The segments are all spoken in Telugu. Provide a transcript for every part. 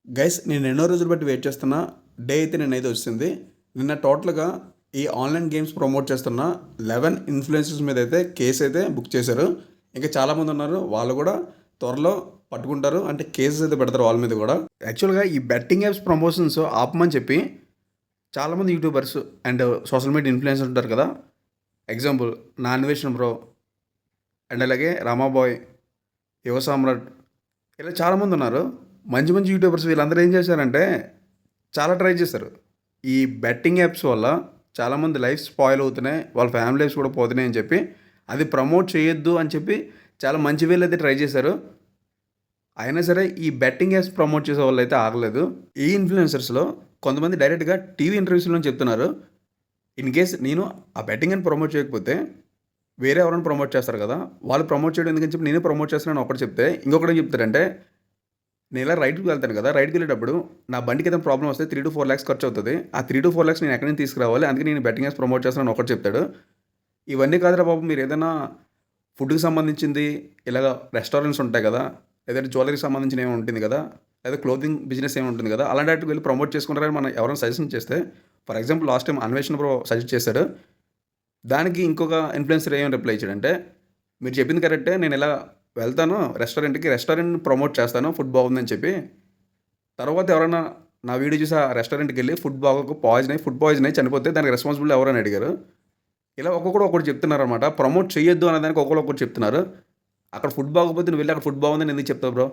గైస్ నేను ఎన్నో రోజులు బట్టి వెయిట్ చేస్తున్నా డే అయితే నేనైతే వచ్చింది. నిన్న టోటల్గా ఈ ఆన్లైన్ గేమ్స్ ప్రమోట్ చేస్తున్న 11 ఇన్ఫ్లుయెన్సర్స్ మీద అయితే కేసు అయితే బుక్ చేశారు. ఇంకా చాలామంది ఉన్నారు, వాళ్ళు కూడా త్వరలో పట్టుకుంటారు, అంటే కేసెస్ అయితే పెడతారు వాళ్ళ మీద కూడా. యాక్చువల్గా ఈ బెట్టింగ్ యాప్స్ ప్రమోషన్స్ ఆపమని చెప్పి చాలామంది YouTubers and social media influencers ఉంటారు కదా. ఎగ్జాంపుల్ నా అన్వేషణ బ్రో అండ్ అలాగే రామాబాయ్, యువ సామ్రాట్, ఇలా చాలామంది ఉన్నారు. మంచి మంచి యూట్యూబర్స్ వీళ్ళందరూ ఏం చేశారంటే చాలా ట్రై చేశారు. ఈ బెట్టింగ్ యాప్స్ వల్ల చాలామంది లైఫ్ స్పాయిల్ అవుతున్నాయి, వాళ్ళ ఫ్యామిలీ లైఫ్స్ కూడా పోతున్నాయి అని చెప్పి అది ప్రమోట్ చేయొద్దు అని చెప్పి చాలా మంచి వేలు అయితే ట్రై చేశారు. అయినా సరే ఈ బెట్టింగ్ యాప్స్ ప్రమోట్ చేసే వాళ్ళు అయితే ఆగలేదు. ఈ ఇన్ఫ్లుయెన్సర్స్లో కొంతమంది డైరెక్ట్గా టీవీ ఇంటర్వ్యూస్లో చెప్తున్నారు, ఇన్ కేస్ నేను ఆ బెట్టింగ్ అని ప్రమోట్ చేయకపోతే వేరే ఎవరైనా ప్రమోట్ చేస్తారు కదా, వాళ్ళు ప్రమోట్ చేయడం ఎందుకని చెప్పి నేనే ప్రమోట్ చేస్తున్నాను ఒకటి చెప్తే, ఇంకొకటి ఏం చెప్తారంటే నేను ఇలా రైడ్కి వెళ్తాను కదా, రైడ్కి వెళ్ళేటప్పుడు నా బండికి ఏదైనా ప్రాబ్లం వస్తే 3-4 lakhs ఖర్చు అవుతుంది. ఆ 3-4 lakhs నేను ఎక్కడి నుంచి తీసుకురావాలి, అందుకే నేను బెట్టింగ్ యాప్స్ ప్రమోట్ చేస్తున్నాను ఒకటి చెప్తాడు. ఇవన్నీ కాదురా బాబు, మీరు ఏదైనా ఫుడ్కి సంబంధించింది, ఇలాగ రెస్టారెంట్స్ ఉంటాయి కదా, లేదంటే జ్యువెలరీకి సంబంధించిన ఏమి ఉంటుంది కదా, లేదా క్లోతింగ్ బిజినెస్ ఏమి ఉంటుంది కదా, అలాంటి వాటికి వెళ్ళి ప్రమోట్ చేసుకుంటారని మనం ఎవరైనా సజెషన్ చేస్తే, ఫర్ ఎగ్జాంపుల్ లాస్ట్ టైం అన్వేషణ బ్రో సజెస్ట్ చేశాడు. దానికి ఇంకొక ఇన్ఫ్లుయెన్సర్ ఏమని రిప్లై ఇచ్చాడంటే, మీరు చెప్పింది కరెక్టే, నేను ఇలా వెళ్తాను రెస్టారెంట్కి, రెస్టారెంట్ ప్రమోట్ చేస్తాను ఫుడ్ బాగుందని చెప్పి, తర్వాత ఎవరైనా నా వీడియో చూసి ఆ రెస్టారెంట్కి వెళ్ళి ఫుడ్ బాగోక ఫుడ్ పాయిజన్ అయ్యి చనిపోతే దానికి రెస్పాన్సిబిలిటీ ఎవరని అడిగారు. ఇలా ఒక్కొక్కడు ఒకటి చెప్తున్నారు అనమాట. ప్రమోట్ చేయొద్దు అనేదానికి ఒక్కొక్కటి చెప్తున్నారు. అక్కడ ఫుడ్ బాగోకపోతే నువ్వు వెళ్ళి అక్కడ ఫుడ్ బాగుందని ఎందుకు చెప్తావు బ్రో?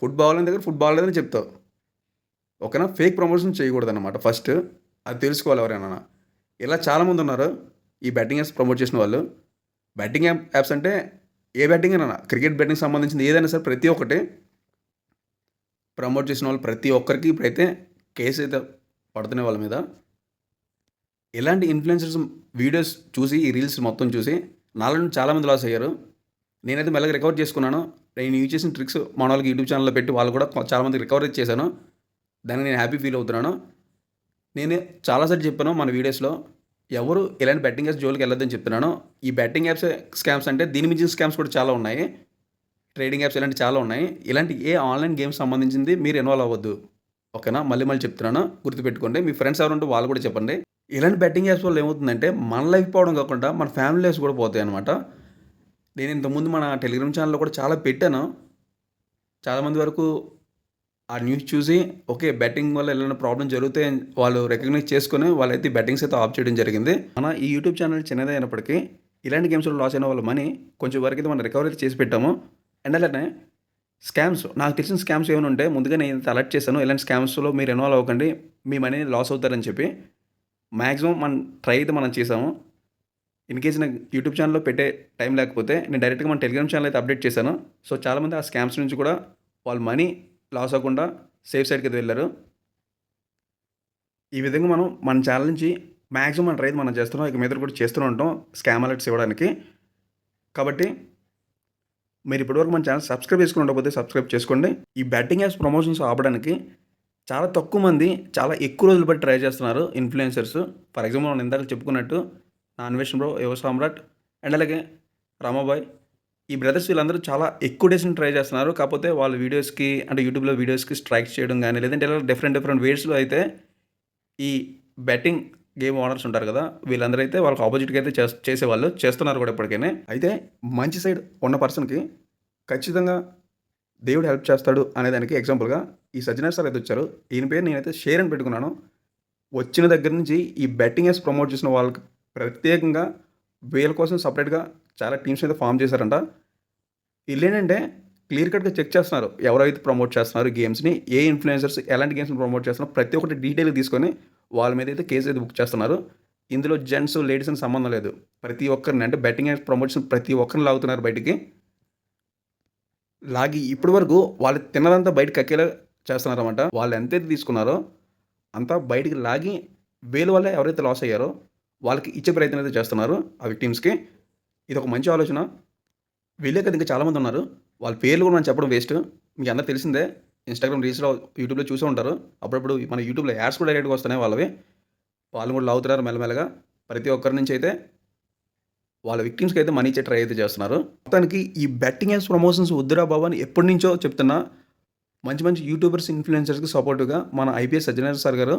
ఫుడ్ బాగోలేని దగ్గర ఫుడ్ బాగలేదని చెప్తావు. ఓకేనా? ఫేక్ ప్రమోషన్ చేయకూడదు అనమాట. ఫస్ట్ అది తెలుసుకోవాలి ఎవరైనా. ఇలా చాలామంది ఉన్నారు ఈ బెట్టింగ్ యాప్స్ ప్రమోట్ చేసిన వాళ్ళు. బెట్టింగ్ యాప్స్ అంటే ఏ బెట్టింగ్ అయినా, క్రికెట్ బెట్టింగ్ సంబంధించింది ఏదైనా సరే ప్రతి ఒక్కటి ప్రమోట్ చేసిన వాళ్ళు ప్రతి ఒక్కరికి ఇప్పుడైతే కేసు అయితే పడుతున్నాయి వాళ్ళ మీద. ఇలాంటి ఇన్ఫ్లుయెన్సర్స్ వీడియోస్ చూసి, ఈ రీల్స్ మొత్తం చూసి నాలో చాలామంది లాస్ అయ్యారు. నేనైతే మెల్లగా రికవర్ చేసుకున్నాను. నేను యూజ్ చేసిన ట్రిక్స్ మన వాళ్ళకి యూట్యూబ్ ఛానల్లో పెట్టి వాళ్ళు కూడా చాలామంది రికవర్ చేశాను. దానికి నేను హ్యాపీ ఫీల్ అవుతున్నాను. నేను చాలాసార్లు చెప్పాను మన వీడియోస్లో, ఎవరు ఇలాంటి బెట్టింగ్ యాప్స్ జోలికి వెళ్ళొద్దని చెప్తున్నాను. ఈ బెట్టింగ్ యాప్స్ స్కామ్స్ అంటే దీని మించిన స్కామ్స్ కూడా చాలా ఉన్నాయి. ట్రేడింగ్ యాప్స్ ఇలాంటి చాలా ఉన్నాయి. ఇలాంటి ఏ ఆన్లైన్ గేమ్స్ సంబంధించింది మీరు ఇన్వాల్వ్ అవ్వద్దు. ఓకేనా? మళ్ళీ మళ్ళీ చెప్తున్నాను, గుర్తుపెట్టుకోండి. మీ ఫ్రెండ్స్ ఎవరుంటే వాళ్ళు కూడా చెప్పండి. ఇలాంటి బెట్టింగ్ యాప్స్ వల్ల ఏమవుతుందంటే మన లైఫ్ పోవడం కాకుండా మన ఫ్యామిలీ లైఫ్స్ కూడా పోతాయి అనమాట. నేను ఇంతకుముందు మన టెలిగ్రామ్ ఛానల్లో కూడా చాలా పెట్టాను. చాలామంది వరకు ఆ న్యూస్ చూసి ఓకే బెట్టింగ్ వల్ల ఏమైనా ప్రాబ్లం జరుగుతాయి వాళ్ళు రికగ్నైజ్ చేసుకొని వాళ్ళైతే బెట్టింగ్స్ అయితే ఆఫ్ చేయడం జరిగింది. మన ఈ యూట్యూబ్ ఛానల్ చిన్నదే అయినప్పటికీ ఇలాంటి గేమ్స్లో లాస్ అయిన వాళ్ళ మనీ కొంచెం వరకు అయితే మనం రికవరీ చేసి పెట్టాము. అండ్ అలానే స్కామ్స్, నాకు తెలిసిన స్కామ్స్ ఏమైనా ఉంటే ముందుగా నేను అలర్ట్ చేశాను, ఇలాంటి స్కామ్స్లో మీరు ఇన్వాల్వ్ అవ్వకండి, మీ మనీ లాస్ అవుతారని చెప్పి. మ్యాక్సిమం మనం ట్రై అయితే మనం చేసాము. ఇన్ కేసు నాకు యూట్యూబ్ ఛానల్లో పెట్టే టైం లేకపోతే నేను డైరెక్ట్గా మన టెలిగ్రామ్ ఛానల్ అయితే అప్డేట్ చేశాను. సో చాలామంది ఆ స్కామ్స్ నుంచి కూడా వాళ్ళ మనీ లాస్ అవ్వకుండా సేఫ్ సైడ్కి అయితే వెళ్ళారు. ఈ విధంగా మనం మన ఛానల్ నుంచి మ్యాక్సిమం మన ట్రై మనం చేస్తున్నాం, ఇక మీద కూడా చేస్తూనే ఉంటాం స్కామ్ అలర్ట్స్ ఇవ్వడానికి. కాబట్టి మీరు ఇప్పటివరకు మన ఛానల్ సబ్స్క్రైబ్ చేసుకుని ఉండకపోతే సబ్స్క్రైబ్ చేసుకోండి. ఈ బెట్టింగ్ యాప్స్ ప్రమోషన్స్ ఆపడానికి చాలా తక్కువ మంది చాలా ఎక్కువ రోజులు బట్టి ట్రై చేస్తున్నారు ఇన్ఫ్లుయెన్సర్స్. ఫర్ ఎగ్జాంపుల్ మనం ఇందాక చెప్పుకున్నట్టు నా అన్వేషణ బ్రో, యువ సామ్రాట్ అండ్ అలాగే రామాబాయ్, ఈ బ్రదర్స్ వీళ్ళందరూ చాలా ఎక్కువ డేస్ ట్రై చేస్తున్నారు. కాకపోతే వాళ్ళ వీడియోస్కి అంటే యూట్యూబ్లో వీడియోస్కి స్ట్రైక్స్ చేయడం కానీ, లేదంటే ఇలా డిఫరెంట్ వేస్లో అయితే ఈ బెట్టింగ్ గేమ్ ఓనర్స్ ఉంటారు కదా, వీళ్ళందరూ అయితే వాళ్ళకి ఆపోజిట్గా అయితే చేసేవాళ్ళు చేస్తున్నారు కూడా ఇప్పటికైనా. అయితే మంచి సైడ్ ఉన్న పర్సన్కి ఖచ్చితంగా దేవుడు హెల్ప్ చేస్తాడు అనేదానికి ఎగ్జాంపుల్గా ఈ సజ్జనర్ సార్ అయితే వచ్చారు. ఈయన పేరు నేనైతే షేర్ అని పెట్టుకున్నాను. వచ్చిన దగ్గర నుంచి ఈ బెట్టింగ్ యాప్స్ ప్రమోట్ చేసిన వాళ్ళకి ప్రత్యేకంగా వీళ్ళ కోసం సపరేట్గా చాలా టీమ్స్ అయితే ఫామ్ చేశారంట. వీళ్ళు ఏంటంటే క్లియర్ కట్గా చెక్ చేస్తున్నారు ఎవరైతే ప్రమోట్ చేస్తున్నారు గేమ్స్ని, ఏ ఇన్ఫ్లుయెన్సర్స్ ఎలాంటి గేమ్స్ని ప్రమోట్ చేస్తున్నారు ప్రతి ఒక్కటి డీటెయిల్ తీసుకొని వాళ్ళ మీద అయితే కేసు అయితే బుక్ చేస్తున్నారు. ఇందులో జెంట్స్ లేడీస్ అని సంబంధం లేదు, ప్రతి ఒక్కరిని అంటే బెట్టింగ్ యాప్స్ ప్రమోషన్ ప్రతి ఒక్కరిని లాగుతున్నారు బయటికి. లాగి ఇప్పటి వరకు వాళ్ళు తిన్నదంతా బయటకు కక్కేలా చేస్తున్నారన్నమాట. వాళ్ళు ఎంతైతే తీసుకున్నారో అంతా బయటికి లాగి వీళ్ళ వల్ల ఎవరైతే లాస్ అయ్యారో వాళ్ళకి ఇచ్చే ప్రయత్నం అయితే చేస్తున్నారు ఆ విక్టిమ్స్కి. ఇది ఒక మంచి ఆలోచన. వీళ్ళే కదా ఇంకా చాలామంది ఉన్నారు, వాళ్ళ పేర్లు కూడా మనం చెప్పడం వేస్ట్. మీకు అందరూ తెలిసిందే, ఇన్స్టాగ్రామ్ రీల్స్లో యూట్యూబ్లో చూసే ఉంటారు. అప్పుడప్పుడు మన యూట్యూబ్లో యాడ్స్ కూడా డైరెక్ట్గా వస్తున్నాయి వాళ్ళవి. వాళ్ళు కూడా లాగుతున్నారు మెల్లమెల్లగా. ప్రతి ఒక్కరి నుంచి అయితే వాళ్ళ విక్టిమ్స్కి అయితే మనీ ఇచ్చే ట్రై అయితే చేస్తున్నారు. మొత్తానికి ఈ బెట్టింగ్ యాప్స్ ప్రమోషన్స్ వద్దురా బాబు అని ఎప్పటి నుంచో చెప్తున్నా. మంచి మంచి యూట్యూబర్స్, ఇన్‌ఫ్లుయెన్సర్స్‌కి సపోర్ట్‌గా మన ఐపీఎస్ సజ్జనార్ సార్ గారు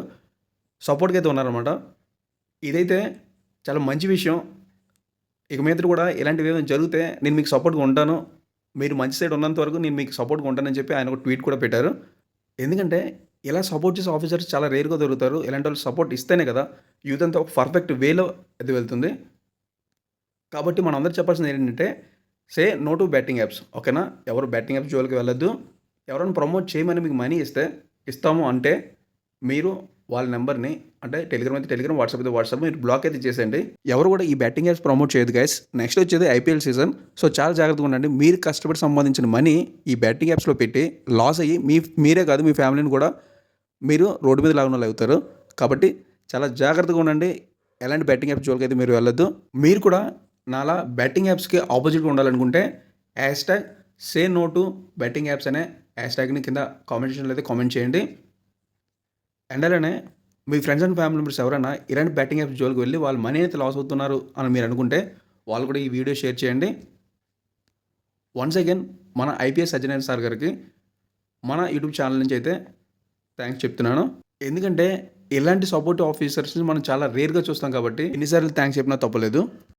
సపోర్ట్‌గా అయితే ఉన్నారనమాట. ఇదైతే చాలా మంచి విషయం. ఇక మీదట కూడా ఇలాంటివి ఏమైనా జరిగితే నేను మీకు సపోర్ట్‌గా ఉంటాను. మీరు మంచి సైడ్ ఉన్నంత వరకు నేను మీకు సపోర్ట్‌గా ఉంటానని చెప్పి ఆయన ఒక ట్వీట్ కూడా పెట్టారు. ఎందుకంటే ఇలా సపోర్ట్ చేసే ఆఫీసర్స్ చాలా రేర్‌గా దొరుకుతారు. ఇలాంటి వాళ్ళు సపోర్ట్ ఇస్తేనే కదా యూత్ అంతా ఒక పర్ఫెక్ట్ వేలో అది వెళ్తుంది. కాబట్టి మనందరూ చెప్పాల్సింది ఏంటంటే నో టు బెట్టింగ్ యాప్స్. ఓకేనా? ఎవరు బెట్టింగ్ యాప్స్ జోలికి వెళ్ళొద్దు. ఎవరైనా ప్రమోట్ చేయమని మీకు మనీ ఇస్తే ఇస్తాము అంటే మీరు వాళ్ళ నెంబర్‌ని అంటే టెలిగ్రామ్ అయితే టెలిగ్రామ్, వాట్సాప్ అయితే వాట్సాప్ మీరు బ్లాక్ అయితే చేసేయండి. ఎవరు కూడా ఈ బెట్టింగ్ యాప్స్ ప్రమోట్ చేయొద్దు గైస్. నెక్స్ట్ వచ్చేది ఐపీఎల్ సీజన్. సో చాలా జాగ్రత్తగా ఉండండి. మీరు కష్టపడి సంపాదించిన మనీ ఈ బెట్టింగ్ యాప్స్‌లో పెట్టి లాస్ అయ్యి మీరే కాదు మీ ఫ్యామిలీని కూడా మీరు రోడ్డు మీద లాగునోళ్ళు అవుతారు. కాబట్టి చాలా జాగ్రత్తగా ఉండండి. ఎలాంటి బెట్టింగ్ యాప్స్ జోలికి అయితే మీరు వెళ్ళొద్దు. మీరు కూడా నాలా బెట్టింగ్ యాప్స్‌కి ఆపోజిట్‌గా ఉండాలనుకుంటే say no to betting apps అనే హ్యాష్‌ట్యాగ్‌ని కింద కామెంట్ సెక్షన్‌లో అయితే కామెంట్ చేయండి. అండ్ అలానే మీ ఫ్రెండ్స్ అండ్ ఫ్యామిలీ మెంబర్స్ ఎవరైనా ఇలాంటి బెట్టింగ్ యాప్స్ జోలికి వెళ్ళి వాళ్ళు మనీ అయితే లాస్ అవుతున్నారు అని మీరు అనుకుంటే వాళ్ళు కూడా ఈ వీడియో షేర్ చేయండి. వన్స్ అగైన్ మన ఐపీఎస్ సజ్జనార్ సార్ గారికి మన యూట్యూబ్ ఛానల్ నుంచి అయితే థ్యాంక్స్ చెప్తున్నాను. ఎందుకంటే ఇలాంటి సపోర్టివ్ ఆఫీసర్స్‌ని మనం చాలా రేర్‌గా చూస్తాం కాబట్టి ఎన్నిసార్లు థ్యాంక్స్ చెప్పినా తప్పులేదు.